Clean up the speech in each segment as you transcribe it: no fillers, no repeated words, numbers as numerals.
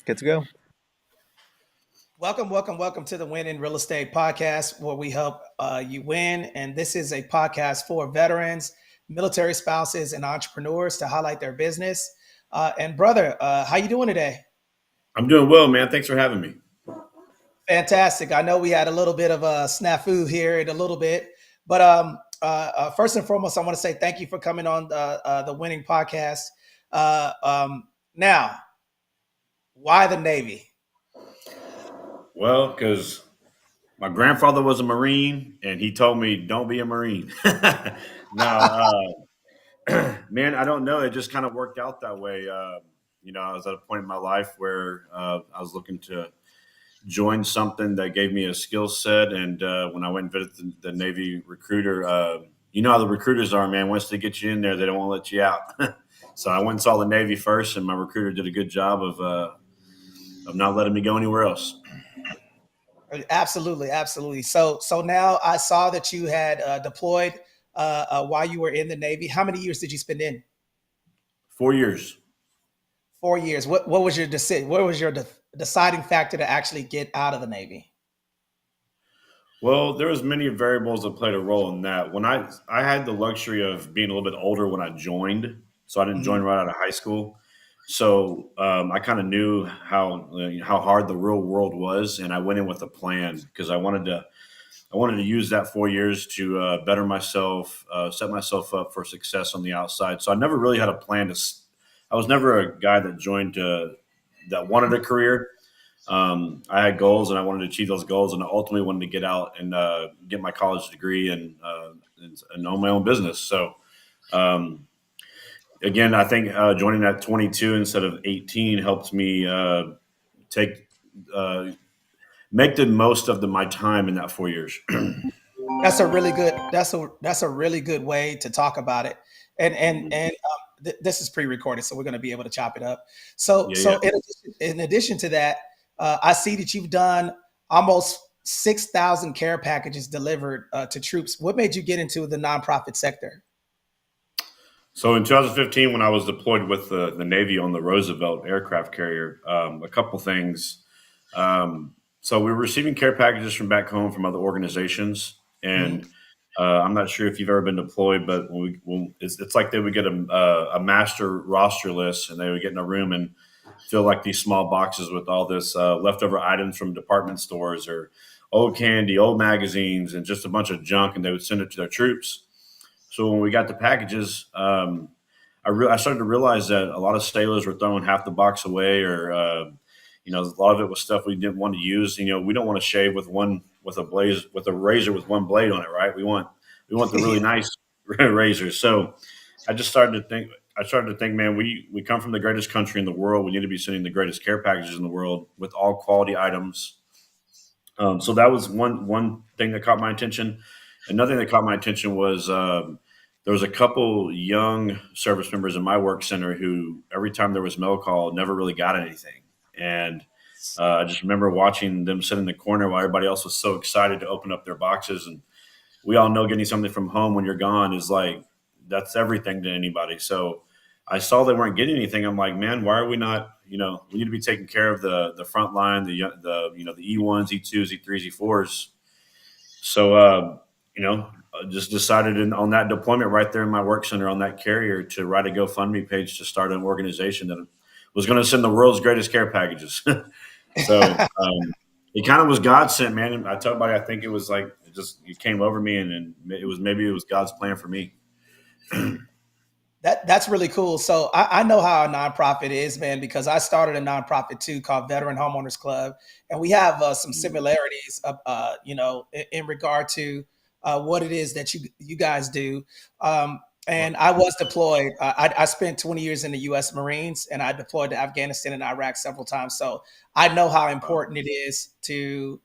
Good to go. Welcome to the Win in Real Estate podcast, where we help you win. And this is a podcast for veterans, military spouses, and entrepreneurs to highlight their business. And brother, how you doing today? I'm doing well, man. Thanks for having me. Fantastic. I know we had a little bit of a snafu here in a little bit, but first and foremost, I want to say thank you for coming on the Winning Podcast. Now, why the Navy? Well, because my grandfather was a Marine, and he told me don't be a Marine. No, man, I don't know. It just kind of worked out that way. I was at a point in my life where I was looking to join something that gave me a skill set, and when I went and visited the Navy recruiter, you know how the recruiters are, man. Once they get you in there, they don't want to let you out. So I went and saw the Navy first, and my recruiter did a good job of not letting me go anywhere else. Absolutely, absolutely. So now I saw that you had deployed while you were in the Navy. How many years did you spend in? 4 years. 4 years. What was your decision? What was your deciding factor to actually get out of the Navy? Well, there was many variables that played a role in that. When I had the luxury of being a little bit older when I joined, so I didn't join Mhm. right out of high school. So I kind of knew how hard the real world was, and I went in with a plan because I wanted to use that 4 years to better myself, set myself up for success on the outside. So I never really had a plan I was never a guy that joined that wanted a career. I had goals and I wanted to achieve those goals, and I ultimately wanted to get out and get my college degree and own my own business. So um, again, I think joining at 22 instead of 18 helped me take uh, make the most of my time in that 4 years. That's a really good way to talk about it. This is pre-recorded, so we're going to be able to chop it up. So Yeah, yeah. so in addition to that, I see that you've done almost 6,000 care packages delivered to troops. What made you get into the nonprofit sector? So in 2015, when I was deployed with the Navy on the Roosevelt aircraft carrier, a couple things. So we were receiving care packages from back home from other organizations, Mhm. and I'm not sure if you've ever been deployed, but it's like they would get a master roster list, and they would get in a room and fill like these small boxes with all this leftover items from department stores or old candy, old magazines, and just a bunch of junk, and they would send it to their troops. So when we got the packages, I started to realize that a lot of sailors were throwing half the box away, or a lot of it was stuff we didn't want to use. We don't want to shave with a razor with one blade on it, right? We want the really Yeah. nice razors. So I just started to think. I started to think, man, we come from the greatest country in the world. We need to be sending the greatest care packages in the world with all quality items. So that was one thing that caught my attention. Another thing that caught my attention was there was a couple young service members in my work center who every time there was mail call never really got anything, and I just remember watching them sit in the corner while everybody else was so excited to open up their boxes. And we all know getting something from home when you're gone is like that's everything to anybody. So I saw they weren't getting anything. I'm like, man, why are we not? We need to be taking care of the front line, the E1s, E2s, E3s, E4s. So just decided on that deployment right there in my work center on that carrier to write a GoFundMe page to start an organization that was going to send the world's greatest care packages. So it kind of was God sent, man. And I tell everybody, I think it was like it came over me, and maybe it was God's plan for me. That's really cool. So I know how a nonprofit is, man, because I started a nonprofit too called Veteran Homeowners Club, and we have some similarities, in regard to what it is that you guys do. And I was deployed. I spent 20 years in the U.S. Marines, and I deployed to Afghanistan and Iraq several times. So I know how important it is to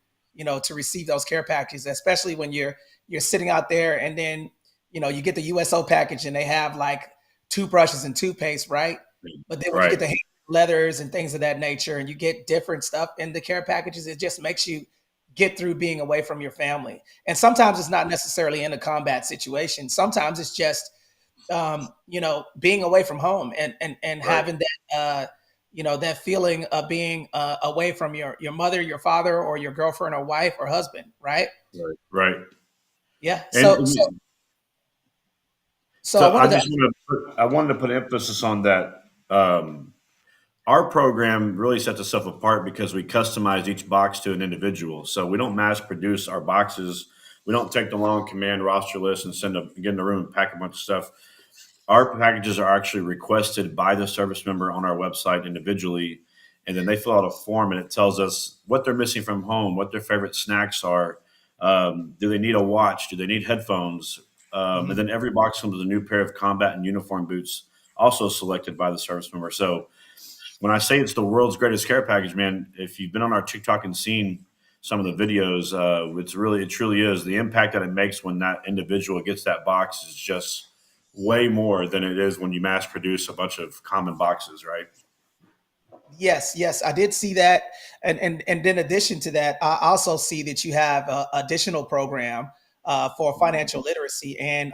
receive those care packages, especially when you're sitting out there, and then you get the USO package, and they have like toothbrushes and toothpaste, right? But then when you Right. get the leathers and things of that nature, and you get different stuff in the care packages, it just makes you get through being away from your family. And sometimes it's not necessarily in a combat situation. Sometimes it's just being away from home and Right. having that. that feeling of being away from your mother, your father, or your girlfriend or wife or husband, right? Right. Right. Yeah. And, So so and so I so wanted to. I wanted to put emphasis on that. Our program really sets itself apart because we customize each box to an individual. So we don't mass produce our boxes. We don't take the long command roster list and get in the room and pack a bunch of stuff. Our packages are actually requested by the service member on our website individually, and then they fill out a form and it tells us what they're missing from home, what their favorite snacks are. Do they need a watch? Do they need headphones? And Mhm. then every box comes with a new pair of combat and uniform boots, also selected by the service member. So when I say it's the world's greatest care package, man, if you've been on our TikTok and seen some of the videos, it truly is. The impact that it makes when that individual gets that box is just way more than it is when you mass produce a bunch of common boxes, right? Yes, yes, I did see that, and in addition to that, I also see that you have a additional program for financial literacy and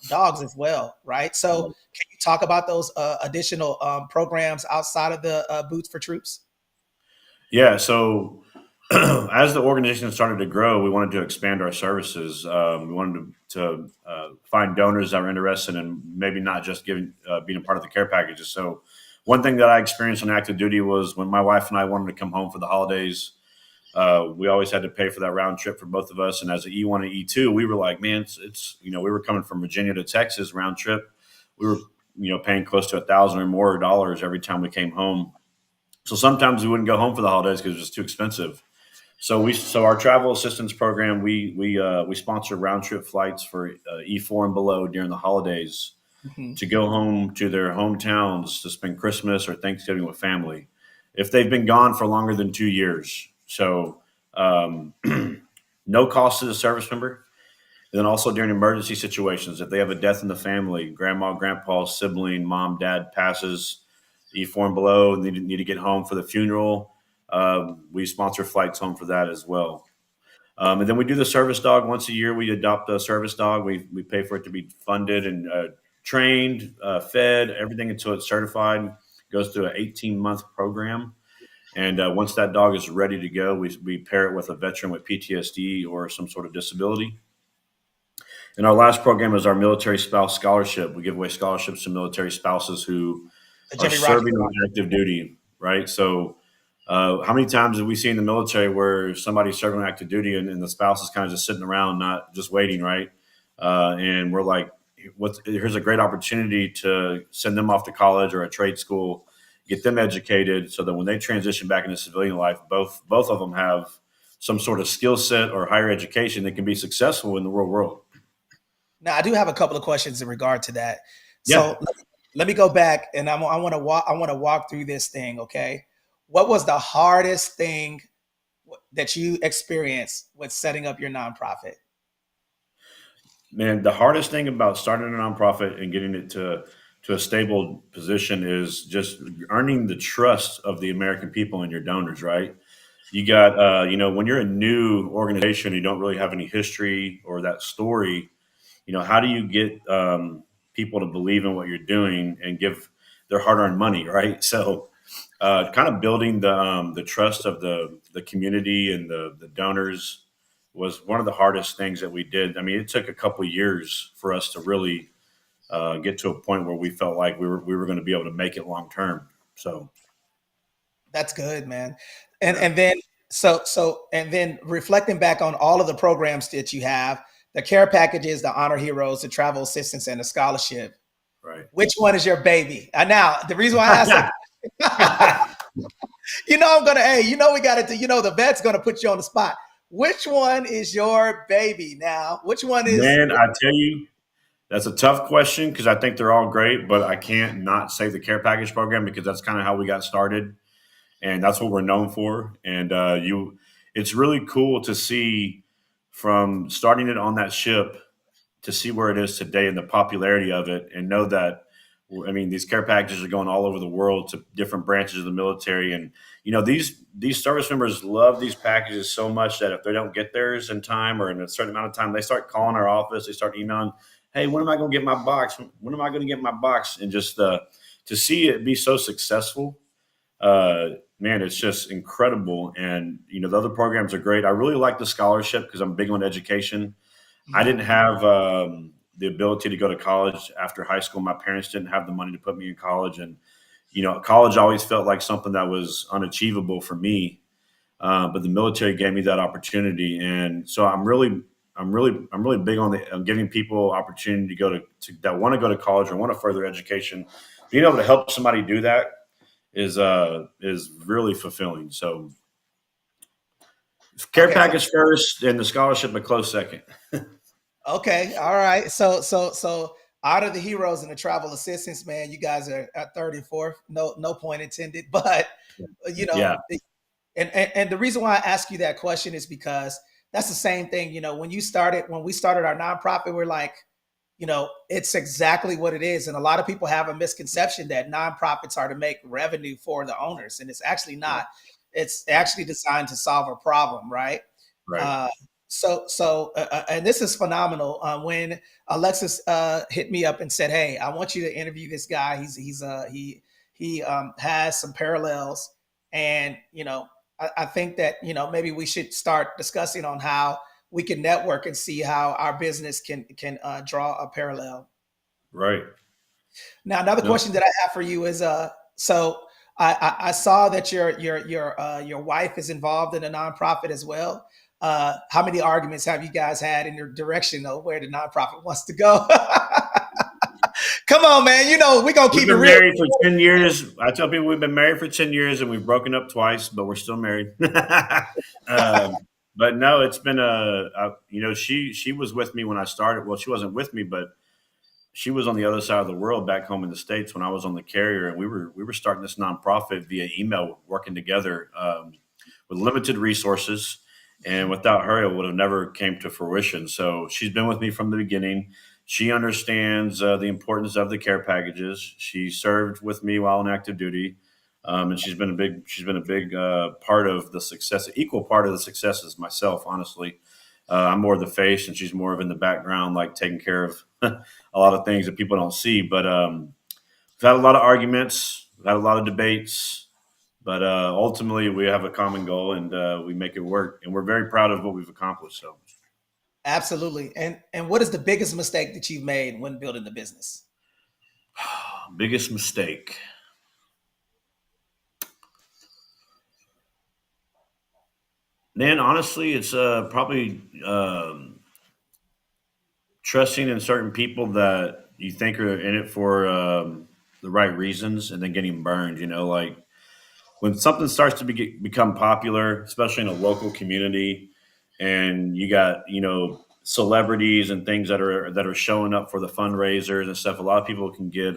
dogs as well, right? So, can you talk about those additional programs outside of the Boots for Troops? Yeah. So as the organization started to grow, we wanted to expand our services. We wanted to find donors that were interested in maybe not just being a part of the care packages. So one thing that I experienced on active duty was when my wife and I wanted to come home for the holidays. We always had to pay for that round trip for both of us. And as an E1 and E2, we were like, man, we were coming from Virginia to Texas round trip. We were, paying close to 1,000 or more dollars every time we came home. So sometimes we wouldn't go home for the holidays because it was too expensive. So our travel assistance program, we sponsor round trip flights for E4 and below during the holidays Mhm. to go home to their hometowns to spend Christmas or Thanksgiving with family if they've been gone for longer than 2 years. So um, no cost to the service member. And then also during emergency situations, if they have a death in the family, grandma, grandpa, sibling, mom, dad passes, E4 and below, and they need to get home for the funeral, we sponsor flights home for that as well. And then we do the service dog once a year. We adopt a service dog. We pay for it to be funded and trained, fed, everything until it's certified. Goes through an 18-month program. And once that dog is ready to go, we pair it with a veteran with PTSD or some sort of disability. And our last program is our military spouse scholarship. We give away scholarships to military spouses who The are Jimmy Rocket. serving on active duty, right? So, how many times have we seen in the military where somebody's serving on active duty and the spouse is kind of just sitting around, not just waiting, right? And we're like, here's a great opportunity to send them off to college or a trade school, get them educated, so that when they transition back into civilian life, both of them have some sort of skill set or higher education that can be successful in the real world. Now, I do have a couple of questions in regard to that. So Yeah. let me go back, and I want to walk. I want to walk through this thing. Okay, what was the hardest thing that you experienced with setting up your nonprofit? Man, the hardest thing about starting a nonprofit and getting it to a stable position is just earning the trust of the American people and your donors, right? You got, when you're a new organization, you don't really have any history or that story. How do you get people to believe in what you're doing and give their hard-earned money, right? So, kind of building the trust of the community and the donors was one of the hardest things that we did. I mean, it took a couple of years for us to really get to a point where we felt like we were going to be able to make it long term. So, That's good, man. yeah, And then and then reflecting back on all of the programs that you have, the care packages, the honor heroes, the travel assistance, and the scholarship. right. Which one is your baby? Now the reason why I asked that, I'm gonna. Hey, we got to. The vet's gonna put you on the spot. Which one is your baby? Now, which one is? Man, I tell you, that's a tough question because I think they're all great, but I can't not say the care package program because that's kind of how we got started, and that's what we're known for. And it's really cool to see from starting it on that ship to see where it is today and the popularity of it, and know that I mean these care packages are going all over the world to different branches of the military, and these service members love these packages so much that if they don't get theirs in time or in a certain amount of time, they start calling our office, they start emailing, "Hey, when am I going to get my box? When am I going to get my box?" And just to see it be so successful Man, it's just incredible. And the other programs are great. I really like the scholarship because I'm big on education. I Mhm. didn't have the ability to go to college after high school. My parents didn't have the money to put me in college, and college always felt like something that was unachievable for me. But the military gave me that opportunity, and so I'm really big on giving people opportunity to go to that want to go to college or want to further education. Being able to help somebody do that is really fulfilling. So care Okay. package first, and the scholarship a close second. Okay. All right. So out of the heroes and the travel assistance, man, you guys are at 34th. No point intended. But you know, Yeah, and the reason why I ask you that question is because that's the same thing. When we started our nonprofit, we're like, it's exactly what it is. And a lot of people have a misconception that nonprofits are to make revenue for the owners, and it's actually yeah, not. It's actually designed to solve a problem, right? right, Uh, and this is phenomenal. When Alexis hit me up and said, "Hey, I want you to interview this guy. He has some parallels, and I think that maybe we should start discussing on how we can network and see how our business can draw a parallel." right. Now, another No, question that I have for you is, so I saw that your wife is involved in a nonprofit as well. How many arguments have you guys had in your direction of where the nonprofit wants to go? Come on, man. We're gonna we've keep it been real. married for 10 years. I tell people we've been married for 10 years, and we've broken up twice, but we're still married. But no, it's been she was with me when I started. Well, she wasn't with me, but she was on the other side of the world back home in the States when I was on the carrier, and we were starting this nonprofit via email, working together with limited resources. And without her, it would have never came to fruition. So she's been with me from the beginning. She understands the importance of the care packages. She served with me while on active duty, and she's been a big part of the success, equal part of the success as myself. Honestly, I'm more of the face, and she's more of in the background, like taking care of a lot of things that people don't see. But we've had a lot of arguments, we've had a lot of debates, but ultimately we have a common goal, and we make it work. And we're very proud of what we've accomplished. So, Absolutely. And what is the biggest mistake that you've made when building the business? biggest mistake. Man, honestly, it's probably trusting in certain people that you think are in it for the right reasons, and then getting burned. Like when something starts to become popular, especially in a local community, and you got celebrities and things that are showing up for the fundraisers and stuff. A lot of people can get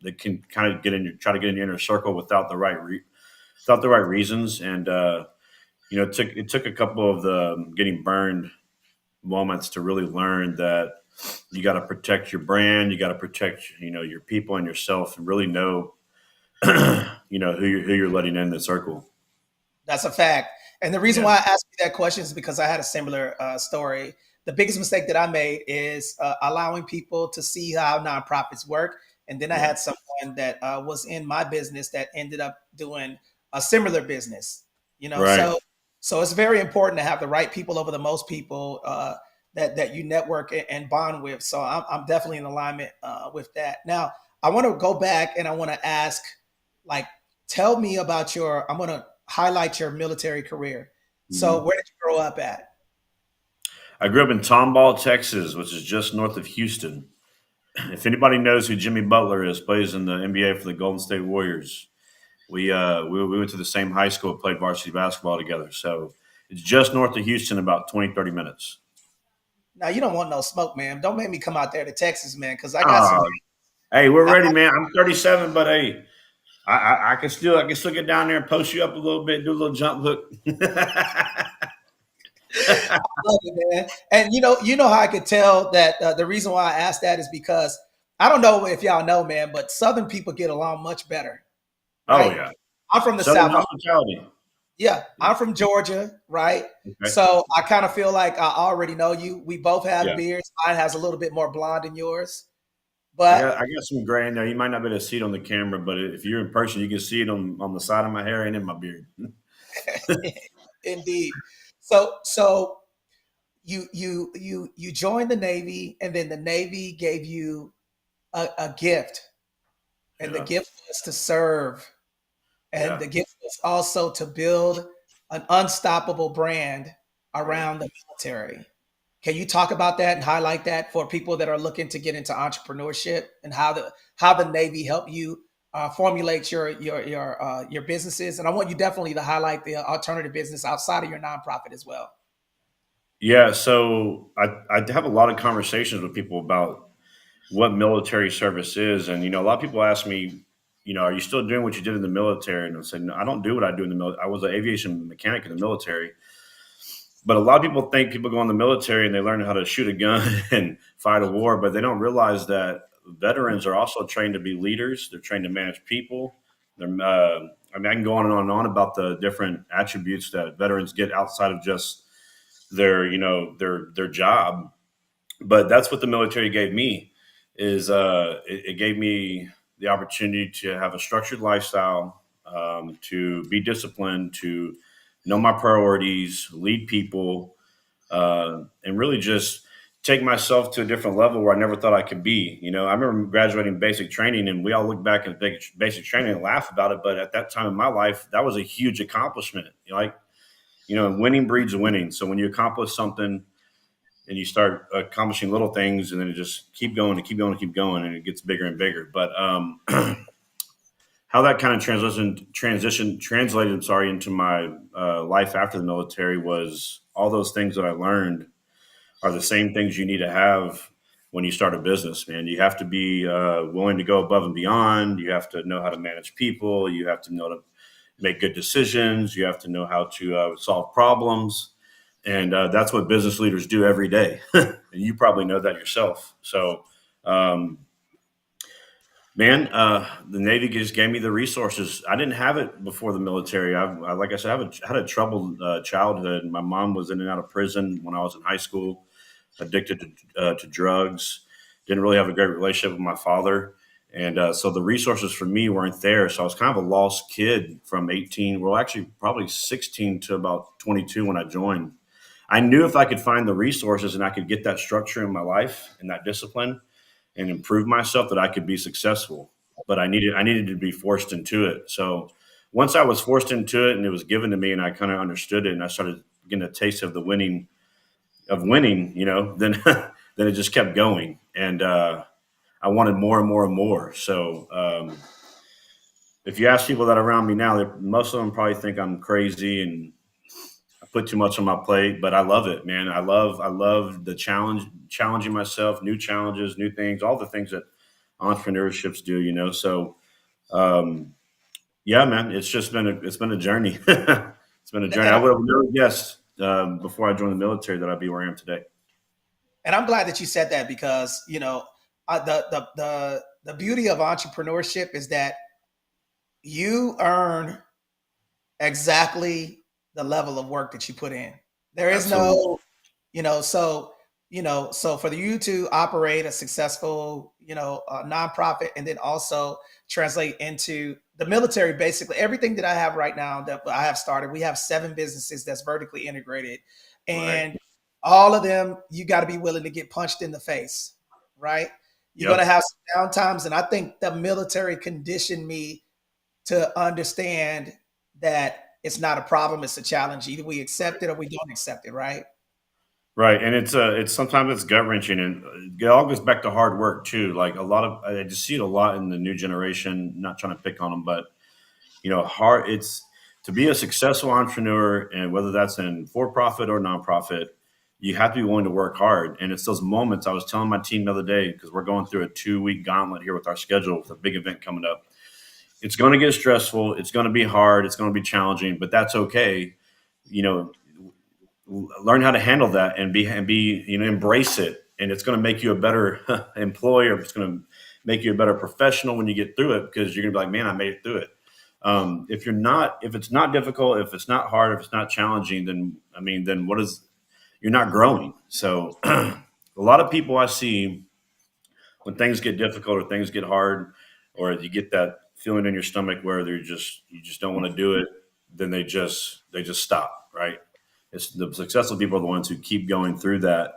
they can kind of try to get in your inner circle without the right reasons, and it took a couple of the getting burned moments to really learn that you got to protect your brand, you got to protect your people and yourself, and really know who you're letting in the circle. That's a fact. And the reason Yeah, why I asked you that question is because I had a similar story. The biggest mistake that I made is allowing people to see how nonprofits work. And then I yeah, had someone that was in my business that ended up doing a similar business. You know, right. so so it's very important to have the right people over the most people that you network and bond with. So I'm definitely in alignment with that. Now I want to go back and I want to ask, like, tell me about your. I'm going to highlight your military career. So, Mhm. where did you grow up at? I grew up in Tomball, Texas, which is just north of Houston. If anybody knows who Jimmy Butler is, plays in the NBA for the Golden State Warriors. We went to the same high school, played varsity basketball together. So it's just north of Houston, about 20-30 minutes. Now, you don't want no smoke, man. Don't make me come out there to Texas, man, because I got some. Oh, hey, we're I, ready, man. I'm 37, but hey, I can still get down there and post you up a little bit, do a little jump hook. love it, man. And you know how I could tell that the reason why I asked that is because I don't know if y'all know, man, but Southern people get along much better, Oh right? yeah, I'm from the Southern South. hospitality. Yeah, Yeah. I'm from Georgia, right? Okay. So I kind of feel like I already know you. We both have Yeah. beards. Mine has a little bit more blonde than yours. But I got some gray in there. You might not be able to see it on the camera, but if you're in person, you can see it on the side of my hair and in my beard. indeed, so you joined the Navy, and then the Navy gave you a gift, and the Yeah, gift was to serve, and yeah, the gift was also to build an unstoppable brand right. around the military. Can you talk about that and highlight that for people that are looking to get into entrepreneurship, and how the Navy helped you formulate your businesses? And I want you definitely to highlight the alternative business outside of your nonprofit as well. Yeah, so I have a lot of conversations with people about what military service is, and a lot of people ask me, are you still doing what you did in the military? And I said, no, I don't do what I do in the military. I was an aviation mechanic in the military, but a lot of people think people go in the military and they learn how to shoot a gun and fight a war, but they don't realize that veterans are also trained to be leaders. They're trained to manage people. I mean, I can go on and on about the different attributes that veterans get outside of just their job. But that's what the military gave me is it gave me the opportunity to have a structured lifestyle, to be disciplined, to know my priorities, lead people, and really just take myself to a different level where I never thought I could be. I remember graduating basic training, and we all look back at basic training and laugh about it. But at that time in my life, that was a huge accomplishment. Winning breeds winning. So when you accomplish something and you start accomplishing little things, and then it just keep going and keep going and keep going, and it gets bigger and bigger. But how that kind of translated, I'm sorry, into my life after the military was all those things that I learned are the same things you need to have when you start a business, man. You have to be willing to go above and beyond. You have to know how to manage people. You have to know to make good decisions. You have to know how to solve problems. And that's what business leaders do every day. And you probably know that yourself. So, um, man, the Navy just gave me the resources. I didn't have it before the military. Like I said, had a troubled childhood. My mom was in and out of prison when I was in high school, addicted to drugs. Didn't really have a great relationship with my father. And so the resources for me weren't there. So I was kind of a lost kid from 18, well, actually, probably 16 to about 22 when I joined. I knew if I could find the resources and I could get that structure in my life and that discipline and improve myself, that I could be successful. But I needed to be forced into it. So once I was forced into it and it was given to me and I kind of understood it and I started getting a taste of the winning, then then it just kept going. And I wanted more and more and more. So if you ask people that are around me now, most of them probably think I'm crazy and I put too much on my plate, but I love it, man. I love the challenging myself, new challenges, new things, all the things that entrepreneurships do. So um, yeah, man, it's been a journey. It's been a journey. And I would have never guessed before I joined the military that I'd be where I am today. I'm glad that you said that, because the beauty of entrepreneurship is that you earn exactly the level of work that you put in. There is Absolutely. no, so for you to operate a successful, nonprofit, and then also translate into the military, basically everything that I have right now that I have started, we have 7 businesses that's vertically integrated, Right. and all of them, you got to be willing to get punched in the face, right? You're going to Yep. have some downtimes. And I think the military conditioned me to understand that it's not a problem, it's a challenge. Either we accept it or we don't accept it, right? Right, and it's sometimes it's gut wrenching, and it all goes back to hard work too. Like a lot of, I just see it a lot in the new generation. Not trying to pick on them, but hard. It's to be a successful entrepreneur, and whether that's in for profit or nonprofit, you have to be willing to work hard. And it's those moments. I was telling my team the other day because we're going through a 2-week gauntlet here with our schedule with a big event coming up. It's going to get stressful. It's going to be hard. It's going to be challenging, but that's okay. You know, learn how to handle that and be embrace it, and it's going to make you a better employer. It's going to make you a better professional when you get through it, because you're going to be like, man, I made it through it. If it's not difficult, if it's not hard, if it's not challenging, then then you're not growing. So a lot of people I see when things get difficult or things get hard, or you get that feeling in your stomach where you just don't want to do it, then they just stop, right? It's the successful people are the ones who keep going through that,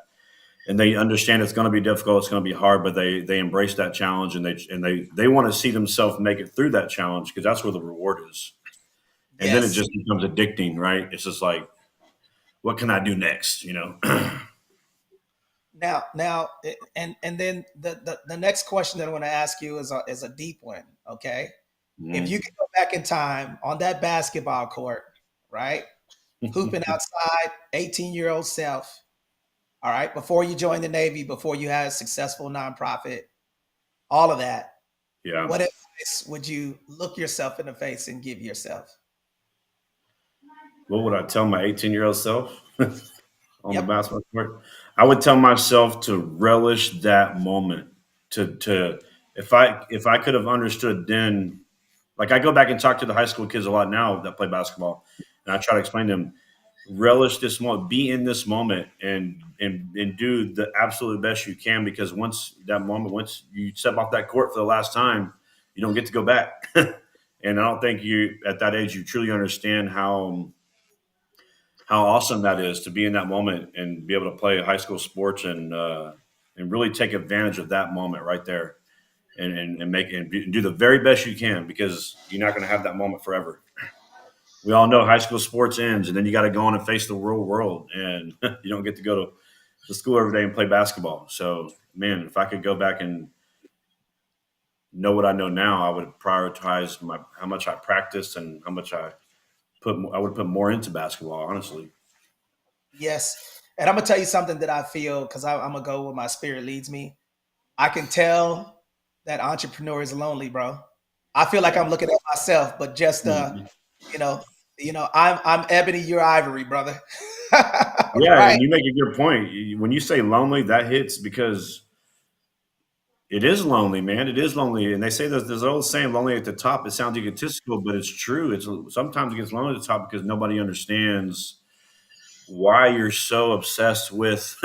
and they understand it's going to be difficult, it's going to be hard, but they embrace that challenge, and they want to see themselves make it through that challenge because that's where the reward is. And then it Yes. just becomes addicting, right? It's just like, what can I do next? You know? And then the next question that I want to ask you is a deep one. Okay, if you Mhm. could go back in time on that basketball court, right, hooping outside, 18-year-old self, all right, before you joined the Navy, before you had a successful nonprofit, all of that, Yeah. what advice would you look yourself in the face and give yourself? What would I tell my 18-year-old self on the Yep. basketball court? I would tell myself to relish that moment. To if I could have understood then, like I go back and talk to the high school kids a lot now that play basketball, and I try to explain to them, relish this moment, be in this moment, and do the absolute best you can, because once you step off that court for the last time, you don't get to go back. And I don't think you at that age you truly understand how awesome that is to be in that moment and be able to play high school sports and really take advantage of that moment right there and make and do the very best you can, because you're not going to have that moment forever. We all know high school sports ends, and then you got to go on and face the real world, and you don't get to go to school every day and play basketball. So, man, if I could go back and know what I know now, I would prioritize how much I practiced and how much I would put more into basketball. Honestly, Yes. And I'm gonna tell you something that I feel because I'm gonna go where my spirit leads me. I can tell that entrepreneur is lonely, bro. I feel like yeah, I'm looking at myself, but just Mhm. you know, I'm ebony, you're ivory, brother. Yeah, Right? and you make a good point. When you say lonely, that hits because it is lonely, man. It is lonely, and they say there's an old saying, "Lonely at the top." It sounds egotistical, but it's true. It's sometimes it gets lonely at the top because nobody understands why you're so obsessed with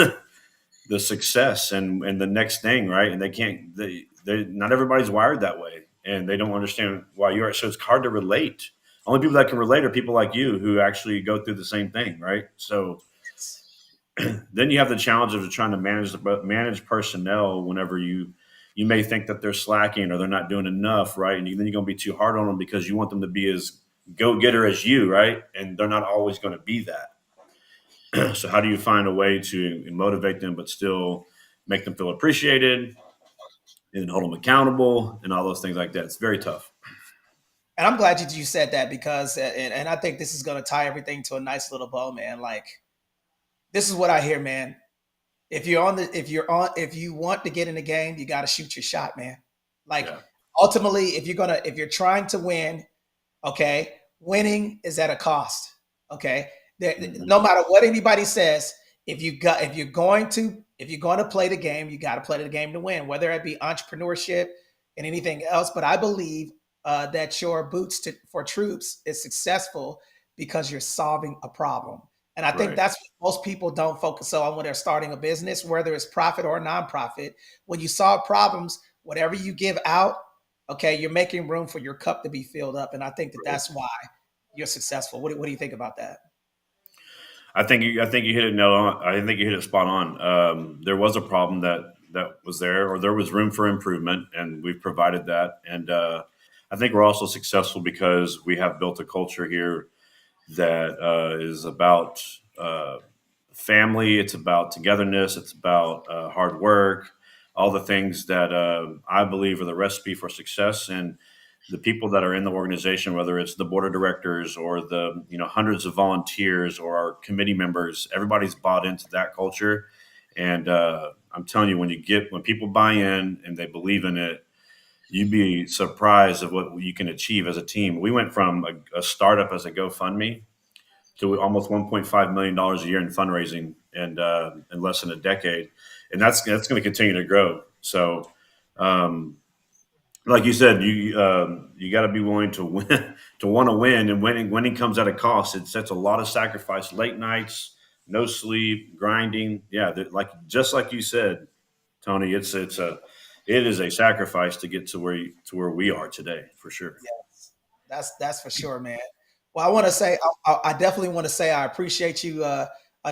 the success and the next thing, right? And they can't. They not everybody's wired that way, and they don't understand why you are. So it's hard to relate. Only people that can relate are people like you who actually go through the same thing, right? So then you have the challenge of trying to manage personnel whenever you may think that they're slacking or they're not doing enough, right? And then you're going to be too hard on them because you want them to be as go getter as you, right? And they're not always going to be that. So how do you find a way to motivate them but still make them feel appreciated and hold them accountable and all those things like that? It's very tough. And I'm glad you said that because, and I think this is going to tie everything to a nice little bow, man. Like, this is what I hear, man. If you want to get in the game, you got to shoot your shot, man. Like, Yeah. ultimately, if you're trying to win, okay, winning is at a cost. Okay, Hmm. no matter what anybody says, if you're going to play the game, you got to play the game to win, whether it be entrepreneurship and anything else. But I believe that your for troops is successful because you're solving a problem. And I think Right. that's what most people don't focus on when they're starting a business, whether it's profit or nonprofit. When you solve problems, whatever you give out, okay, you're making room for your cup to be filled up. And I think that Right. that's why you're successful. What do you think about that? I think you hit it no on. I think you hit it spot on. There was a problem that was there, or there was room for improvement, and we've provided that. And I think we're also successful because we have built a culture here that is about family. It's about togetherness. It's about hard work. All the things that I believe are the recipe for success. And the people that are in the organization, whether it's the board of directors or the hundreds of volunteers or our committee members, everybody's bought into that culture. And I'm telling you, when people buy in and they believe in it, you'd be surprised of what you can achieve as a team. We went from a startup as a GoFundMe to almost $1.5 million a year in fundraising, and in less than a decade, and that's going to continue to grow. So, um, like you said, you got to be willing to win, to want to win, and winning comes at a cost. It sets a lot of sacrifice, late nights, no sleep, grinding. Yeah, like just like you said, Tony, it is a sacrifice to get to where we are today, for sure. Yes, that's for sure, man. Well, I want to say, I definitely want to say, I appreciate you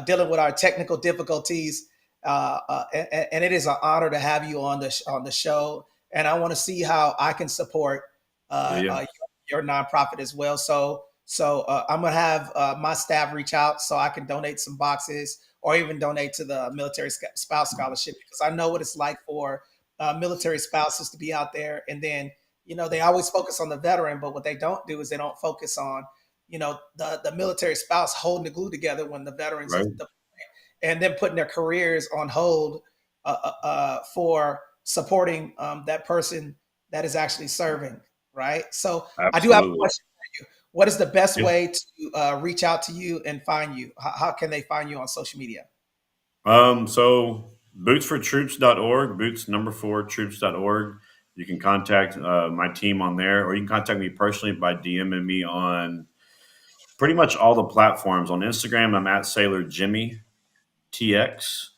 dealing with our technical difficulties, and it is an honor to have you on on the show. And I want to see how I can support Yeah, yeah. your nonprofit as well. So I'm gonna have my staff reach out so I can donate some boxes or even donate to the military spouse scholarship, because I know what it's like for military spouses to be out there, and then they always focus on the veteran, but what they don't do is they don't focus on the military spouse holding the glue together when the veterans Right. is and then putting their careers on hold for supporting that person that is actually serving, right? So I do have a Absolutely. question for you. What is the best Yeah. way to reach out to you and find you? How can they find you on social media? So bootsfortroops.org, boots number four troops.org. You can contact my team on there, or you can contact me personally by DMing me on pretty much all the platforms. On Instagram, I'm at Sailor Jimmy TX.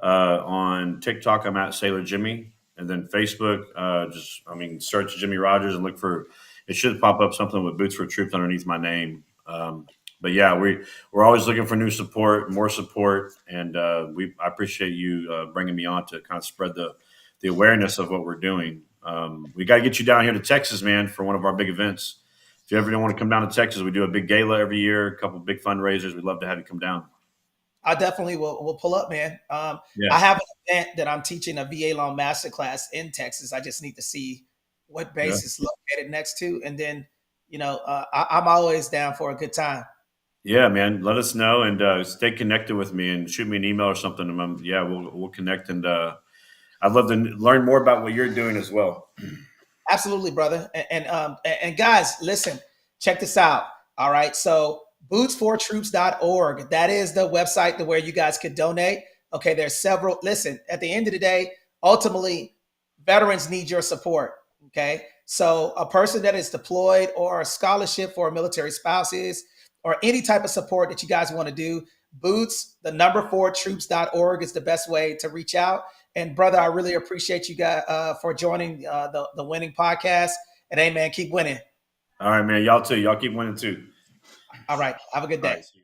On TikTok, I'm at Sailor Jimmy, and then Facebook, search Jimmy Rogers and look for. It should pop up something with Boots for Troops underneath my name. But yeah, we're always looking for new support, more support, and I appreciate you bringing me on to kind of spread the awareness of what we're doing. We got to get you down here to Texas, man, for one of our big events. If you ever don't want to come down to Texas, we do a big gala every year, a couple big fundraisers. We'd love to have you come down. I definitely will pull up, man. Yeah, I have an event that I'm teaching a VA loan masterclass in Texas. I just need to see what yeah. base is located next to, and then I'm always down for a good time. Yeah, man. Let us know and stay connected with me and shoot me an email or something. And yeah, we'll connect and I'd love to learn more about what you're doing as well. Absolutely, brother. And guys, listen, check this out. All right. So bootsfortroops.org. That is the website to where you guys could donate. Okay, there's several. Listen, at the end of the day, ultimately, veterans need your support. Okay. So a person that is deployed or a scholarship for military spouses or any type of support that you guys want to do, boots, the number four troops.org is the best way to reach out. And brother, I really appreciate you guys for joining the winning podcast. And hey, man, keep winning. All right, man. Y'all too. Y'all keep winning too. All right, have a good All day. right. See you.